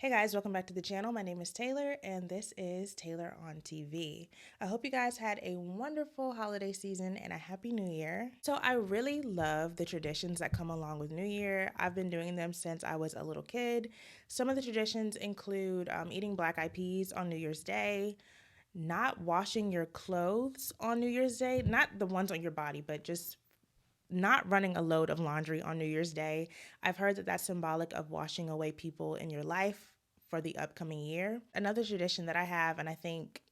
Hey guys, welcome back to the channel. My name is Taylor and this is Taylor on TV. I hope you guys had a wonderful holiday season and a happy new year. So I really love the traditions that come along with New Year. I've been doing them since I was a little kid. Some of the traditions include eating black eyed peas on New Year's Day, not washing your clothes on New Year's Day, not the ones on your body, but just not running a load of laundry on New Year's Day. I've heard that that's symbolic of washing away people in your life for the upcoming year. Another tradition that I have, and I think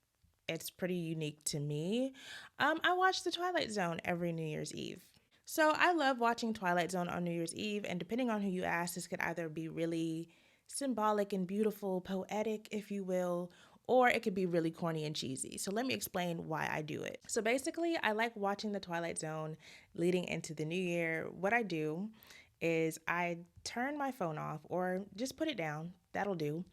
it's pretty unique to me, I watch the Twilight Zone every New Year's Eve. So I love watching Twilight Zone on New Year's Eve, and depending on who you ask, this could either be really symbolic and beautiful, poetic, if you will, or it could be really corny and cheesy. So let me explain why I do it. So basically, I like watching the Twilight Zone leading into the new year. What I do is I turn my phone off or just put it down. That'll do.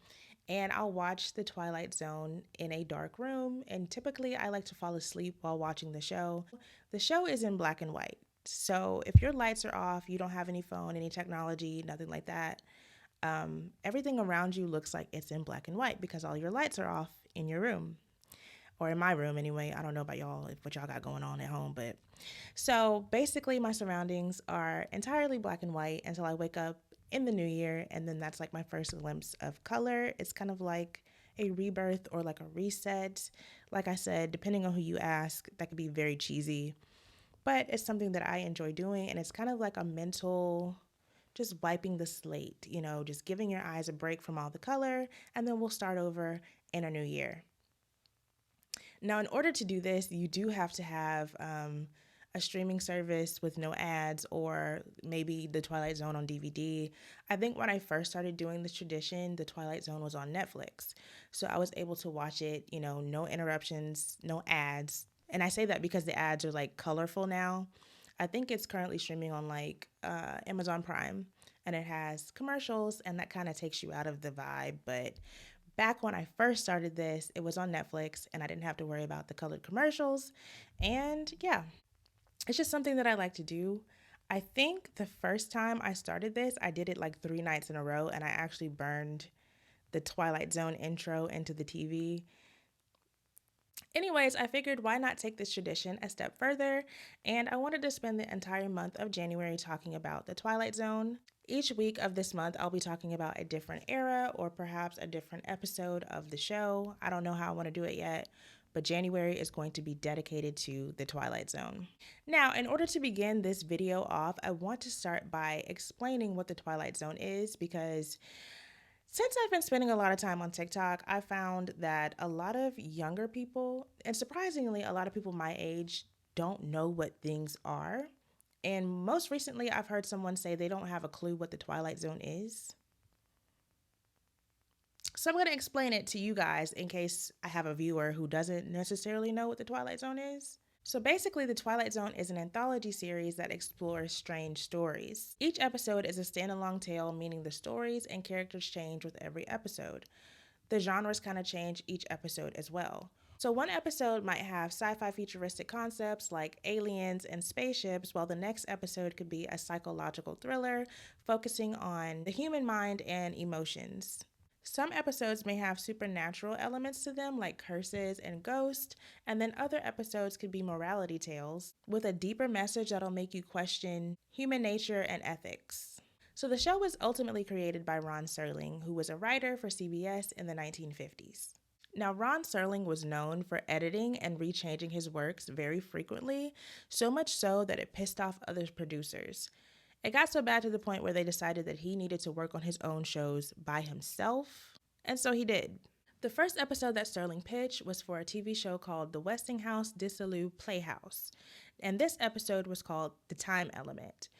And I'll watch the Twilight Zone in a dark room. And typically, I like to fall asleep while watching the show. The show is in black and white. So if your lights are off, you don't have any phone, any technology, nothing like that, everything around you looks like it's in black and white because all your lights are off in your room, or in my room anyway. I don't know about y'all, if what y'all got going on at home, but so basically my surroundings are entirely black and white until I wake up in the new year, and then that's like my first glimpse of color. It's kind of like a rebirth or like a reset. Like I said, depending on who you ask, that could be very cheesy, but it's something that I enjoy doing, and it's kind of like a mental just wiping the slate, just giving your eyes a break from all the color, and then we'll start over in a new year. Now, in order to do this, you do have to have a streaming service with no ads, or maybe the Twilight Zone on DVD. I think when I first started doing this tradition, the Twilight Zone was on Netflix. So I was able to watch it, no interruptions, no ads. And I say that because the ads are like colorful now. I think it's currently streaming on like Amazon Prime, and it has commercials, and that kind of takes you out of the vibe. But back when I first started this, it was on Netflix, and I didn't have to worry about the colored commercials. And yeah, it's just something that I like to do. I think the first time I started this, I did it like 3 nights in a row, and I actually burned the Twilight Zone intro into the TV. Anyways, I figured why not take this tradition a step further, and I wanted to spend the entire month of January talking about the Twilight Zone. Each week of this month, I'll be talking about a different era or perhaps a different episode of the show. I don't know how I want to do it yet, but January is going to be dedicated to the Twilight Zone. Now, in order to begin this video off, I want to start by explaining what the Twilight Zone is, because since I've been spending a lot of time on TikTok, I found that a lot of younger people, and surprisingly, a lot of people my age, don't know what things are. And most recently, I've heard someone say they don't have a clue what the Twilight Zone is. So I'm going to explain it to you guys in case I have a viewer who doesn't necessarily know what the Twilight Zone is. So basically, the Twilight Zone is an anthology series that explores strange stories. Each episode is a standalone tale, meaning the stories and characters change with every episode. The genres kind of change each episode as well. So one episode might have sci-fi futuristic concepts like aliens and spaceships, while the next episode could be a psychological thriller focusing on the human mind and emotions. Some episodes may have supernatural elements to them, like curses and ghosts, and then other episodes could be morality tales with a deeper message that'll make you question human nature and ethics. So the show was ultimately created by Ron Serling, who was a writer for CBS in the 1950s. Now, Ron Serling was known for editing and rechanging his works very frequently, so much so that it pissed off other producers. It got so bad to the point where they decided that he needed to work on his own shows by himself, and so he did. The first episode that Sterling pitched was for a TV show called The Westinghouse Dissolute Playhouse, and this episode was called The Time Element.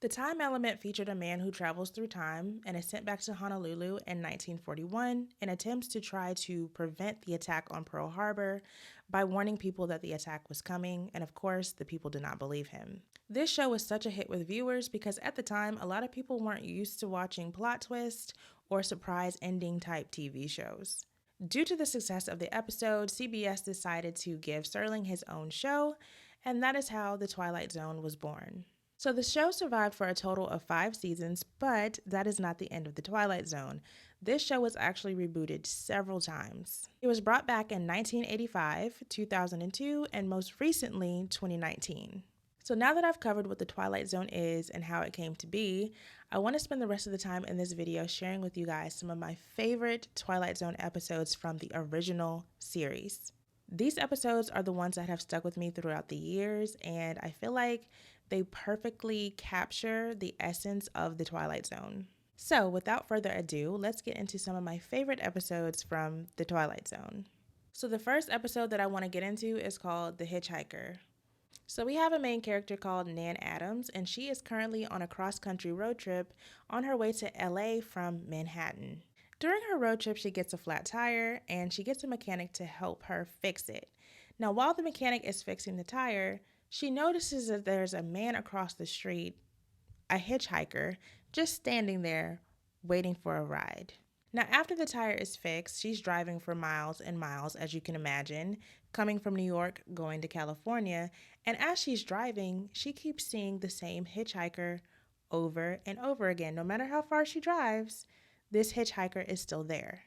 The Time Element featured a man who travels through time and is sent back to Honolulu in 1941 and attempts to try to prevent the attack on Pearl Harbor by warning people that the attack was coming, and of course, the people did not believe him. This show was such a hit with viewers because at the time, a lot of people weren't used to watching plot twists or surprise ending type TV shows. Due to the success of the episode, CBS decided to give Serling his own show, and that is how The Twilight Zone was born. So the show survived for a total of 5 seasons, but that is not the end of The Twilight Zone. This show was actually rebooted several times. It was brought back in 1985, 2002, and most recently, 2019. So now that I've covered what the Twilight Zone is and how it came to be, I want to spend the rest of the time in this video sharing with you guys some of my favorite Twilight Zone episodes from the original series. These episodes are the ones that have stuck with me throughout the years, and I feel like they perfectly capture the essence of the Twilight Zone. So without further ado, let's get into some of my favorite episodes from the Twilight Zone. So the first episode that I want to get into is called The Hitchhiker. So we have a main character called Nan Adams, and she is currently on a cross-country road trip on her way to LA from Manhattan. During her road trip, she gets a flat tire, and she gets a mechanic to help her fix it. Now, while the mechanic is fixing the tire, she notices that there's a man across the street, a hitchhiker, just standing there waiting for a ride. Now, after the tire is fixed, she's driving for miles and miles, as you can imagine, coming from New York, going to California. And as she's driving, she keeps seeing the same hitchhiker over and over again. No matter how far she drives, this hitchhiker is still there.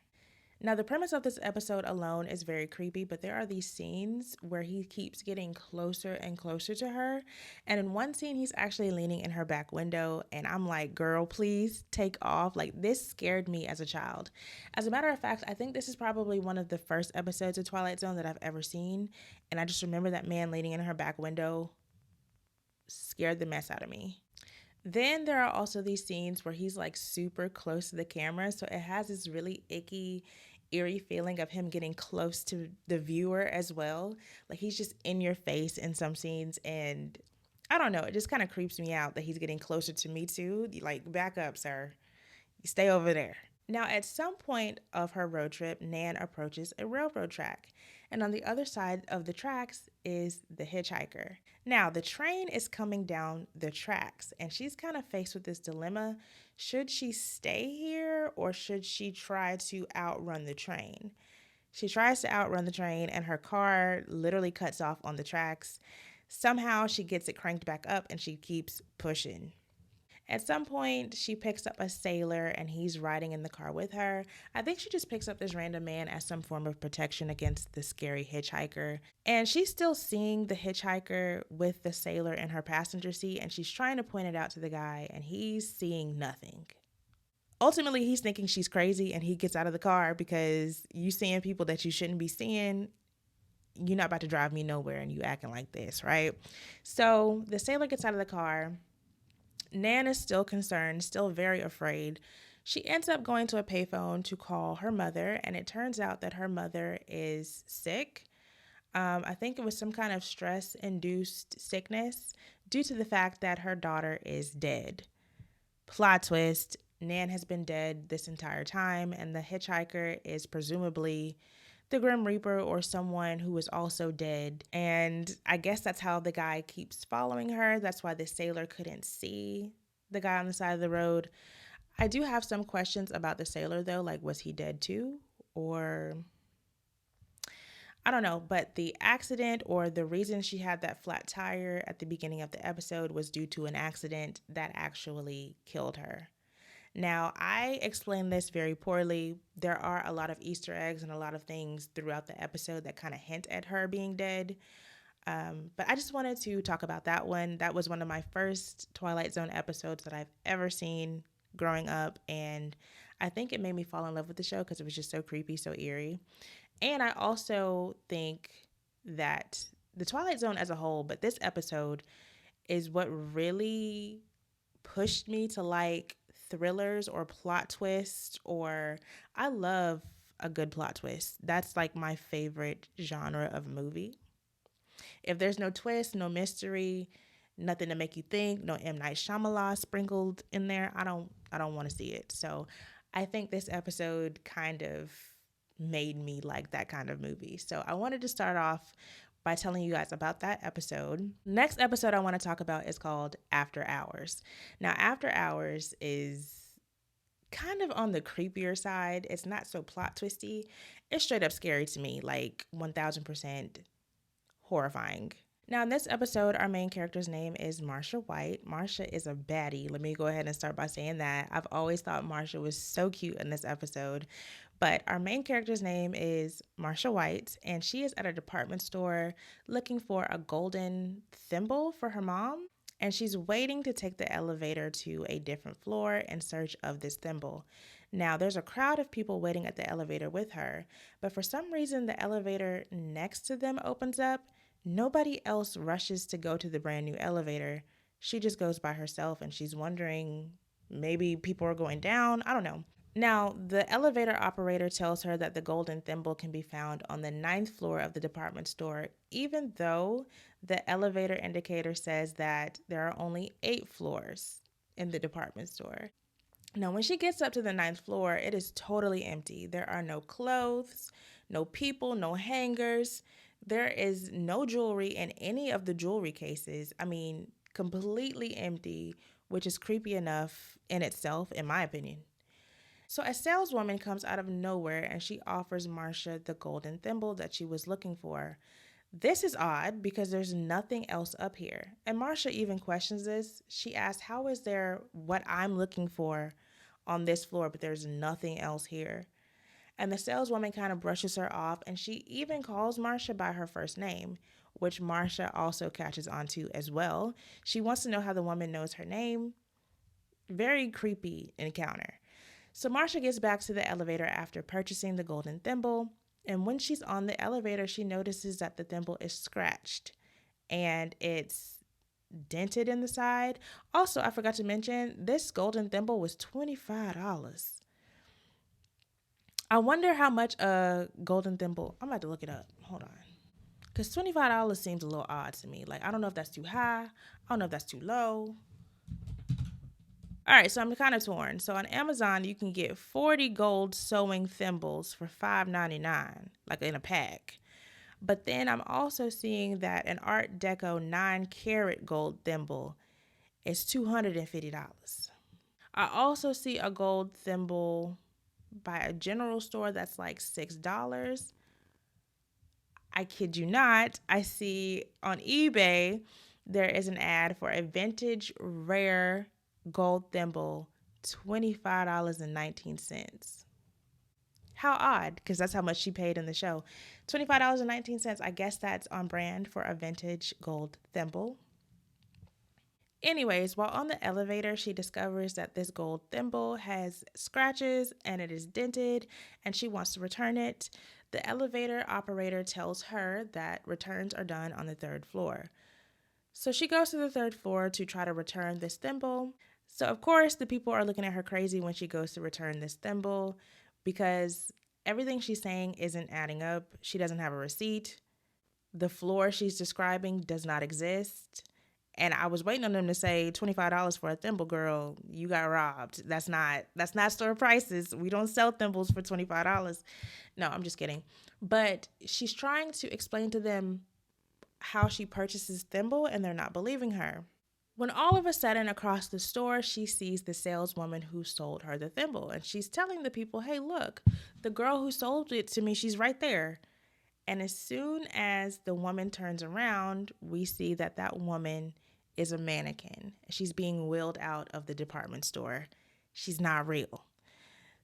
Now, the premise of this episode alone is very creepy, but there are these scenes where he keeps getting closer and closer to her. And in one scene, he's actually leaning in her back window. And I'm like, girl, please take off. Like, this scared me as a child. As a matter of fact, I think this is probably one of the first episodes of Twilight Zone that I've ever seen. And I just remember that man leaning in her back window scared the mess out of me. Then there are also these scenes where he's like super close to the camera. So it has this really icky, eerie feeling of him getting close to the viewer as well. Like he's just in your face in some scenes. And I don't know, it just kind of creeps me out that he's getting closer to me too. Like, back up, sir. You stay over there. Now, at some point of her road trip, Nan approaches a railroad track, and on the other side of the tracks is the hitchhiker. Now, the train is coming down the tracks, and she's kind of faced with this dilemma. Should she stay here, or should she try to outrun the train? She tries to outrun the train, and her car literally cuts off on the tracks. Somehow, she gets it cranked back up, and she keeps pushing. At some point, she picks up a sailor and he's riding in the car with her. I think she just picks up this random man as some form of protection against the scary hitchhiker. And she's still seeing the hitchhiker with the sailor in her passenger seat, and she's trying to point it out to the guy, and he's seeing nothing. Ultimately, he's thinking she's crazy, and he gets out of the car because you seeing people that you shouldn't be seeing, you're not about to drive me nowhere, and you acting like this, right? So the sailor gets out of the car. Nan is still concerned, still very afraid. She ends up going to a payphone to call her mother, and it turns out that her mother is sick. I think it was some kind of stress-induced sickness due to the fact that her daughter is dead. Plot twist, Nan has been dead this entire time, and the hitchhiker is presumably the Grim Reaper or someone who is also dead. And I guess that's how the guy keeps following her. That's why the sailor couldn't see the guy on the side of the road. I do have some questions about the sailor though, like was he dead too? Or I don't know, but the accident or the reason she had that flat tire at the beginning of the episode was due to an accident that actually killed her. Now, I explained this very poorly. There are a lot of Easter eggs and a lot of things throughout the episode that kind of hint at her being dead. But I just wanted to talk about that one. That was one of my first Twilight Zone episodes that I've ever seen growing up. And I think it made me fall in love with the show because it was just so creepy, so eerie. And I also think that the Twilight Zone as a whole, but this episode is what really pushed me to like thrillers or plot twists, or I love a good plot twist. That's like my favorite genre of movie. If there's no twist, no mystery, nothing to make you think, no M. Night Shyamalan sprinkled in there, I don't want to see it. So I think this episode kind of made me like that kind of movie. So I wanted to start off by telling you guys about that episode. Next episode I want to talk about is called After Hours. Now, After Hours is kind of on the creepier side. It's not so plot twisty. It's straight up scary to me, like 1000% horrifying. Now, in this episode, our main character's name is Marsha White. Marsha is a baddie. Let me go ahead and start by saying that. I've always thought Marsha was so cute in this episode. But our main character's name is Marsha White, and she is at a department store looking for a golden thimble for her mom. And she's waiting to take the elevator to a different floor in search of this thimble. Now, there's a crowd of people waiting at the elevator with her, but for some reason, the elevator next to them opens up. Nobody else rushes to go to the brand new elevator. She just goes by herself and she's wondering maybe people are going down. I don't know. Now, the elevator operator tells her that the golden thimble can be found on the ninth floor of the department store, even though the elevator indicator says that there are only 8 floors in the department store. Now, when she gets up to the ninth floor, it is totally empty. There are no clothes, no people, no hangers. There is no jewelry in any of the jewelry cases. I mean, completely empty, which is creepy enough in itself, in my opinion. So a saleswoman comes out of nowhere and she offers Marsha the golden thimble that she was looking for. This is odd because there's nothing else up here. And Marsha even questions this. She asks, how is there what I'm looking for on this floor, but there's nothing else here? And the saleswoman kind of brushes her off and she even calls Marsha by her first name, which Marsha also catches on to as well. She wants to know how the woman knows her name. Very creepy encounter. So Marsha gets back to the elevator after purchasing the golden thimble. And when she's on the elevator, she notices that the thimble is scratched and it's dented in the side. Also, I forgot to mention, this golden thimble was $25. I wonder how much a golden thimble, I'm about to look it up. Hold on. Because $25 seems a little odd to me. Like, I don't know if that's too high. I don't know if that's too low. All right, so I'm kind of torn. So on Amazon, you can get 40 gold sewing thimbles for $5.99, like in a pack. But then I'm also seeing that an Art Deco 9-karat gold thimble is $250. I also see a gold thimble by a general store that's like $6. I kid you not. I see on eBay there is an ad for a vintage rare gold thimble, $25.19. How odd, because that's how much she paid in the show. $25.19. I guess that's on brand for a vintage gold thimble. Anyways, while on the elevator, she discovers that this gold thimble has scratches and it is dented and she wants to return it. The elevator operator tells her that returns are done on the 3rd floor. So she goes to the 3rd floor to try to return this thimble. So, of course, the people are looking at her crazy when she goes to return this thimble because everything she's saying isn't adding up. She doesn't have a receipt. The floor she's describing does not exist. And I was waiting on them to say $25 for a thimble, girl. You got robbed. That's not store prices. We don't sell thimbles for $25. No, I'm just kidding. But she's trying to explain to them how she purchases thimble and they're not believing her. When all of a sudden across the store, she sees the saleswoman who sold her the thimble. And she's telling the people, hey, look, the girl who sold it to me, she's right there. And as soon as the woman turns around, we see that that woman is a mannequin. She's being wheeled out of the department store. She's not real.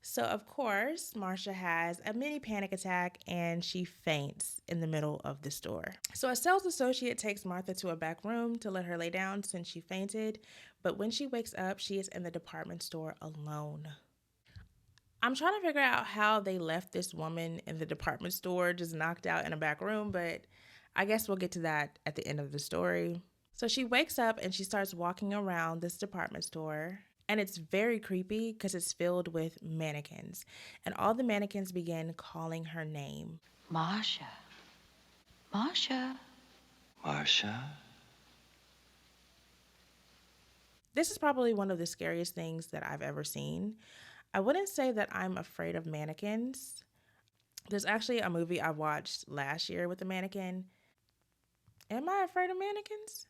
So, of course, Marsha has a mini panic attack and she faints in the middle of the store. So, a sales associate takes Martha to a back room to let her lay down since she fainted. But when she wakes up, she is in the department store alone. I'm trying to figure out how they left this woman in the department store just knocked out in a back room, but I guess we'll get to that at the end of the story. So she wakes up and she starts walking around this department store, and it's very creepy because it's filled with mannequins, and all the mannequins begin calling her name. Marsha. Marsha. Marsha? This is probably one of the scariest things that I've ever seen. I wouldn't say that I'm afraid of mannequins. There's actually a movie I watched last year with a mannequin. Am I afraid of mannequins?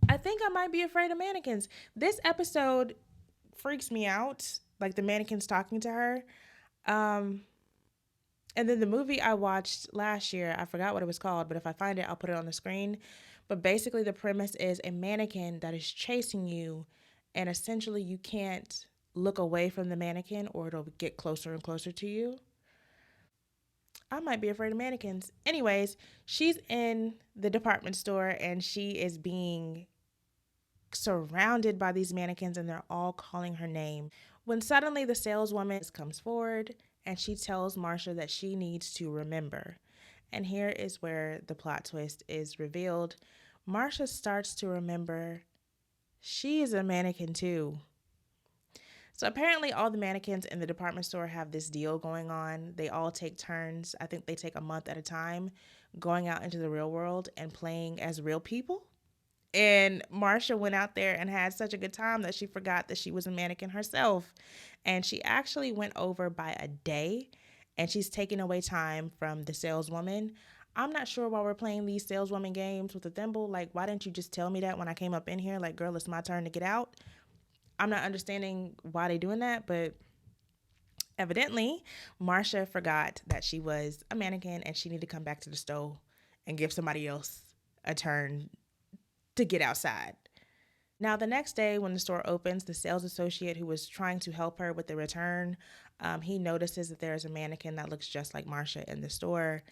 I think I might be afraid of mannequins. This episode freaks me out, like the mannequins talking to her. And then the movie I watched last year, I forgot what it was called, but if I find it, I'll put it on the screen. But basically, the premise is a mannequin that is chasing you, and essentially, you can't look away from the mannequin or it'll get closer and closer to you. I might be afraid of mannequins. Anyways, she's in the department store and she is being surrounded by these mannequins and they're all calling her name. When suddenly the saleswoman comes forward and she tells Marsha that she needs to remember. And here is where the plot twist is revealed. Marsha starts to remember she is a mannequin too. So apparently all the mannequins in the department store have this deal going on. They all take turns. I think they take a month at a time going out into the real world and playing as real people. And Marsha went out there and had such a good time that she forgot that she was a mannequin herself. And she actually went over by a day and she's taking away time from the saleswoman. I'm not sure why we're playing these saleswoman games with a thimble. Like, why didn't you just tell me that when I came up in here? Like, girl, it's my turn to get out. I'm not understanding why they're doing that, but evidently, Marsha forgot that she was a mannequin and she needed to come back to the stove and give somebody else a turn to get outside. Now, the next day when the store opens, the sales associate who was trying to help her with the return, he notices that there's a mannequin that looks just like Marsha in the store,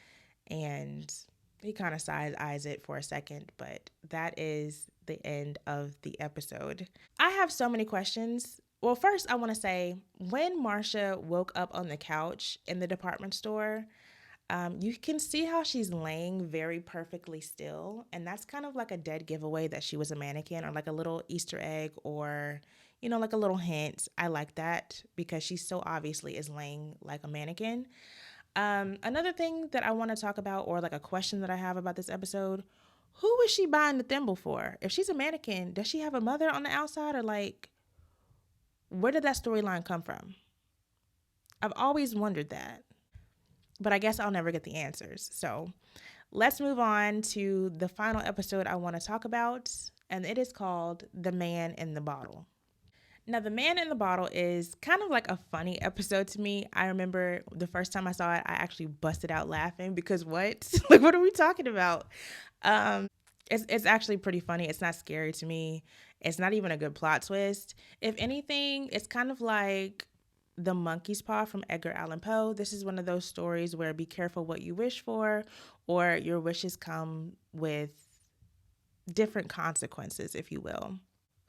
and he kind of side eyes it for a second, but that is the end of the episode. I have so many questions. Well, first, I want to say when Marsha woke up on the couch in the department store, you can see how she's laying very perfectly still. And that's kind of like a dead giveaway that she was a mannequin, or like a little Easter egg, or, like a little hint. I like that because she so obviously is laying like a mannequin. Another thing that I want to talk about, or like a question that I have about this episode, who was she buying the thimble for? If she's a mannequin, does she have a mother on the outside, or like, where did that storyline come from? I've always wondered that, but I guess I'll never get the answers. So let's move on to the final episode I want to talk about, and it is called The Man in the Bottle. Now, The Man in the Bottle is kind of like a funny episode to me. I remember the first time I saw it, I actually busted out laughing because what? Like, what are we talking about? It's actually pretty funny. It's not scary to me. It's not even a good plot twist. If anything, it's kind of like The Monkey's Paw from Edgar Allan Poe. This is one of those stories where be careful what you wish for, or your wishes come with different consequences, if you will.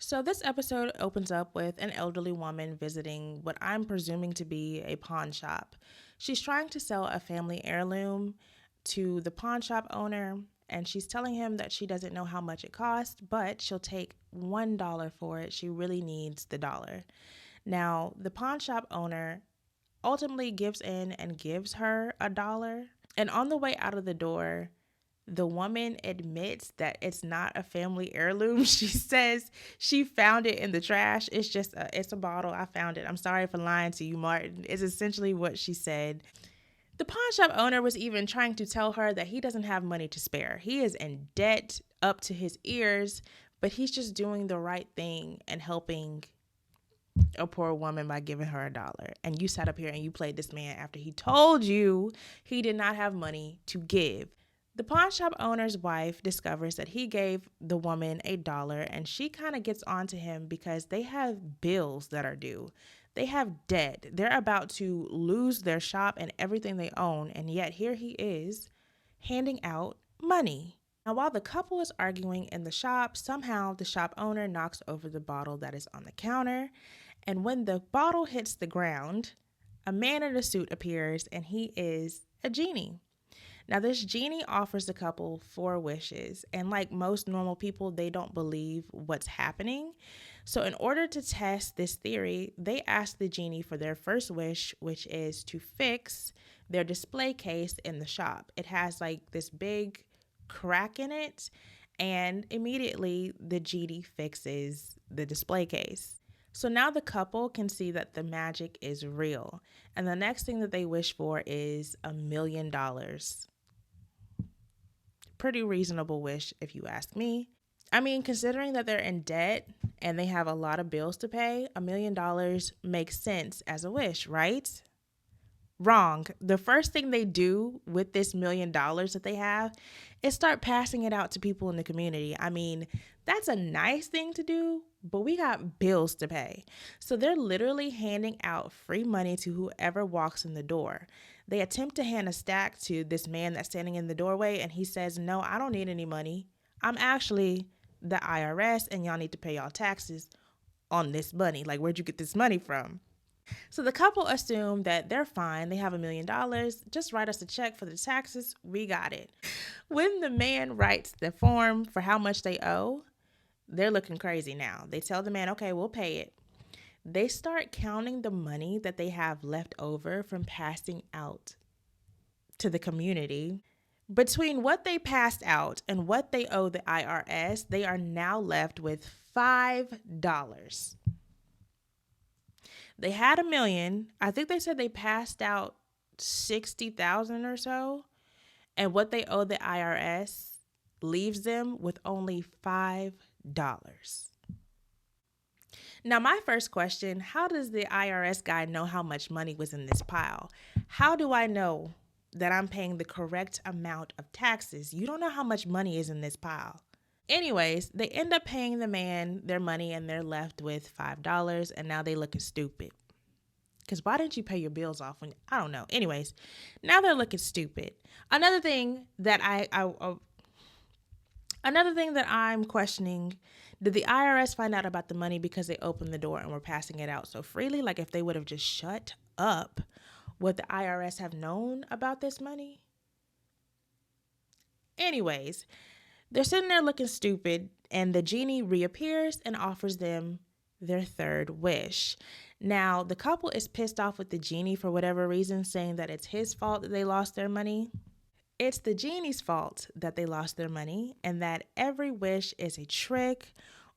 So this episode opens up with an elderly woman visiting what I'm presuming to be a pawn shop. She's trying to sell a family heirloom to the pawn shop owner, and she's telling him that she doesn't know how much it costs, but she'll take $1 for it. She really needs the dollar. Now, the pawn shop owner ultimately gives in and gives her $1. And on the way out of the door, the woman admits that it's not a family heirloom. She says she found it in the trash. It's a bottle. I found it. I'm sorry for lying to you, Martin. Is essentially what she said. The pawn shop owner was even trying to tell her that he doesn't have money to spare. He is in debt up to his ears, but he's just doing the right thing and helping a poor woman by giving her $1. And you sat up here and you played this man after he told you he did not have money to give. The pawn shop owner's wife discovers that he gave the woman $1, and she kind of gets on to him because they have bills that are due. They have debt. They're about to lose their shop and everything they own, and yet here he is handing out money. Now, while the couple is arguing in the shop, somehow the shop owner knocks over the bottle that is on the counter, and when the bottle hits the ground, a man in a suit appears, and he is a genie. Now, this genie offers the couple 4 wishes, and like most normal people, they don't believe what's happening. So in order to test this theory, they ask the genie for their first wish, which is to fix their display case in the shop. It has like this big crack in it, and immediately the genie fixes the display case. So now the couple can see that the magic is real, and the next thing that they wish for is $1 million. Pretty reasonable wish, if you ask me. I mean, considering that they're in debt and they have a lot of bills to pay, $1 million makes sense as a wish, right? Wrong. The first thing they do with this $1 million that they have is start passing it out to people in the community. I mean, that's a nice thing to do, but we got bills to pay. So they're literally handing out free money to whoever walks in the door. They attempt to hand a stack to this man that's standing in the doorway, and he says, "No, I don't need any money. I'm actually the IRS, and y'all need to pay y'all taxes on this money. Like, where'd you get this money from?" So the couple assume that they're fine. They have $1 million. Just write us a check for the taxes. We got it. When the man writes the form for how much they owe, they're looking crazy now. They tell the man, "Okay, we'll pay it." They start counting the money that they have left over from passing out to the community. Between what they passed out and what they owe the IRS, they are now left with $5. They had $1 million. I think they said they passed out 60,000 or so. And what they owe the IRS leaves them with only $5. Now, my first question, how does the IRS guy know how much money was in this pile? How do I know that I'm paying the correct amount of taxes? You don't know how much money is in this pile. Anyways, they end up paying the man their money and they're left with $5, and now they looking stupid. Because why didn't you pay your bills off when, I don't know. Anyways, now they're looking stupid. Another thing that I'm questioning, did the IRS find out about the money because they opened the door and were passing it out so freely? Like, if they would have just shut up, would the IRS have known about this money? Anyways, they're sitting there looking stupid, and the genie reappears and offers them their third wish. Now, the couple is pissed off with the genie for whatever reason, saying that it's his fault that they lost their money. It's the genie's fault that they lost their money, and that every wish is a trick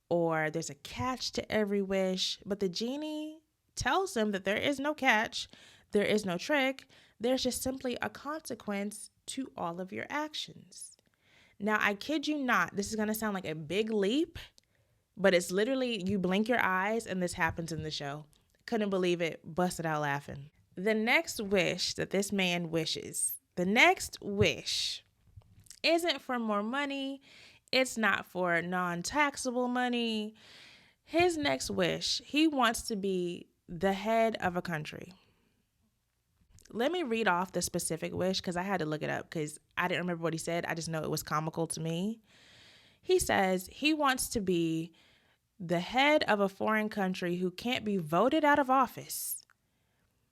or there's a catch to every wish. But the genie tells them that there is no catch, there is no trick, there's just simply a consequence to all of your actions. Now, I kid you not, this is going to sound like a big leap, but it's literally, you blink your eyes and this happens in the show. Couldn't believe it, busted out laughing. The next wish that this man wishes, the next wish isn't for more money. It's not for non-taxable money. His next wish, he wants to be the head of a country. Let me read off the specific wish because I had to look it up because I didn't remember what he said. I just know it was comical to me. He says he wants to be the head of a foreign country who can't be voted out of office,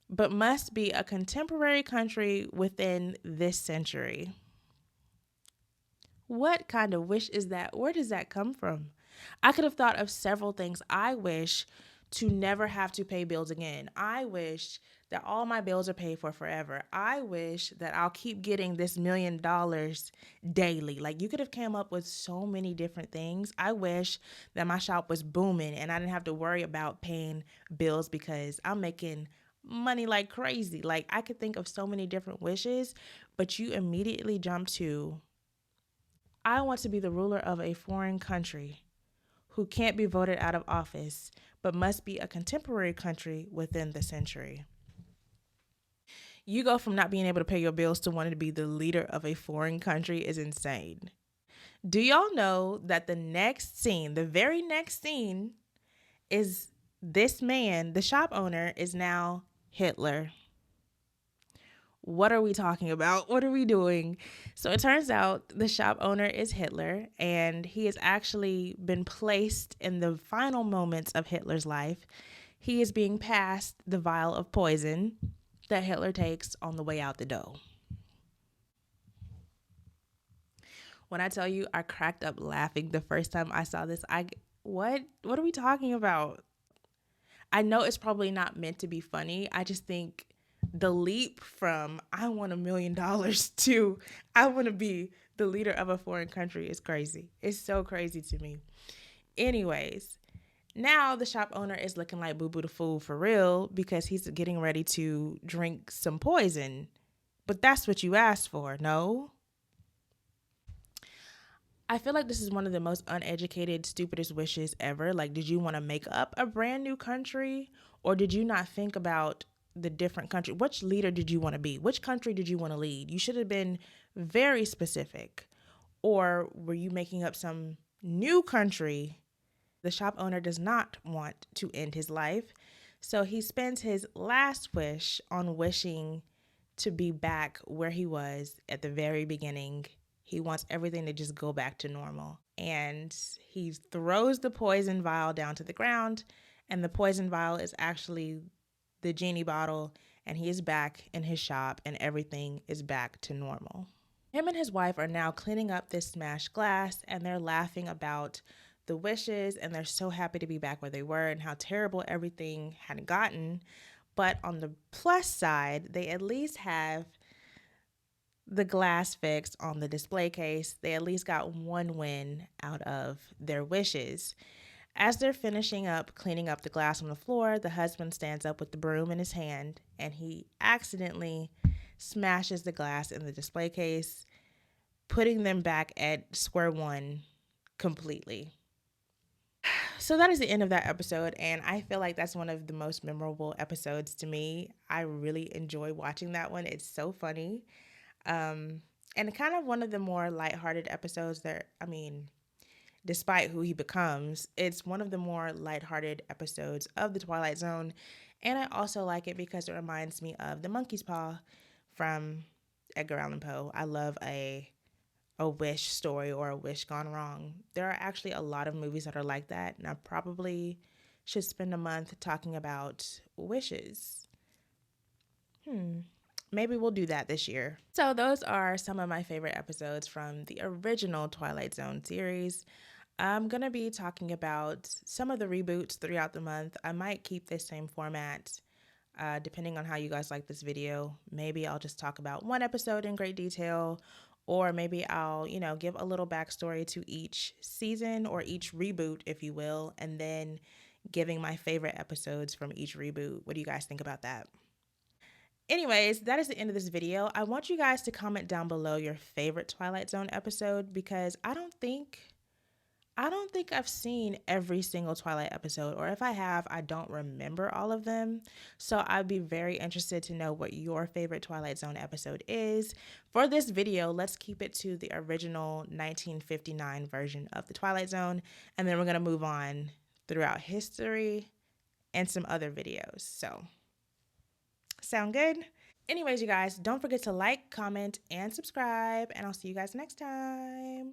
but must be a contemporary country within this century. What kind of wish is that? Where does that come from? I could have thought of several things. I wish to never have to pay bills again. I wish that all my bills are paid for forever. I wish that I'll keep getting this $1 million daily. Like, you could have came up with so many different things. I wish that my shop was booming and I didn't have to worry about paying bills because I'm making money like crazy. Like, I could think of so many different wishes, but you immediately jump to, I want to be the ruler of a foreign country who can't be voted out of office, but must be a contemporary country within the century. You go from not being able to pay your bills to wanting to be the leader of a foreign country is insane. Do y'all know that the next scene, the very next scene, is this man, the shop owner, is now Hitler? What are we talking about? What are we doing? So it turns out the shop owner is Hitler, and he has actually been placed in the final moments of Hitler's life. He is being passed the vial of poison that Hitler takes on the way out the door. When I tell you I cracked up laughing the first time I saw this, what are we talking about? I know it's probably not meant to be funny. I just think the leap from I want $1 million to I want to be the leader of a foreign country is crazy. It's so crazy to me. Anyways, now the shop owner is looking like Boo Boo the Fool for real because he's getting ready to drink some poison. But that's what you asked for, no? I feel like this is one of the most uneducated, stupidest wishes ever. Like, did you want to make up a brand new country? Or did you not think about the different country. Which leader did you want to be? Which country did you want to lead? You should have been very specific. Or were you making up some new country? The shop owner does not want to end his life, so he spends his last wish on wishing to be back where he was at the very beginning. He wants everything to just go back to normal. And he throws the poison vial down to the ground, and the poison vial is actually the genie bottle, and he is back in his shop, and everything is back to normal. Him and his wife are now cleaning up this smashed glass, and they're laughing about the wishes, and they're so happy to be back where they were and how terrible everything had gotten. But on the plus side, they at least have the glass fixed on the display case. They at least got one win out of their wishes. As they're finishing up cleaning up the glass on the floor, the husband stands up with the broom in his hand, and he accidentally smashes the glass in the display case, putting them back at square one completely. So that is the end of that episode, and I feel like that's one of the most memorable episodes to me. I really enjoy watching that one. It's so funny. And kind of one of the more lighthearted episodes that, I mean, despite who he becomes, it's one of the more lighthearted episodes of the Twilight Zone. And I also like it because it reminds me of The Monkey's Paw from Edgar Allan Poe. I love a wish story or a wish gone wrong. There are actually a lot of movies that are like that, and I probably should spend a month talking about wishes. Maybe we'll do that this year. So those are some of my favorite episodes from the original Twilight Zone series. I'm going to be talking about some of the reboots throughout the month. I might keep this same format depending on how you guys like this video. Maybe I'll just talk about one episode in great detail, or maybe I'll, give a little backstory to each season or each reboot, if you will, and then giving my favorite episodes from each reboot. What do you guys think about that? Anyways, that is the end of this video. I want you guys to comment down below your favorite Twilight Zone episode, because I don't think I've seen every single Twilight episode, or if I have, I don't remember all of them. So I'd be very interested to know what your favorite Twilight Zone episode is. For this video, let's keep it to the original 1959 version of the Twilight Zone, and then we're going to move on throughout history and some other videos. So, sound good? Anyways, you guys, don't forget to like, comment, and subscribe, and I'll see you guys next time.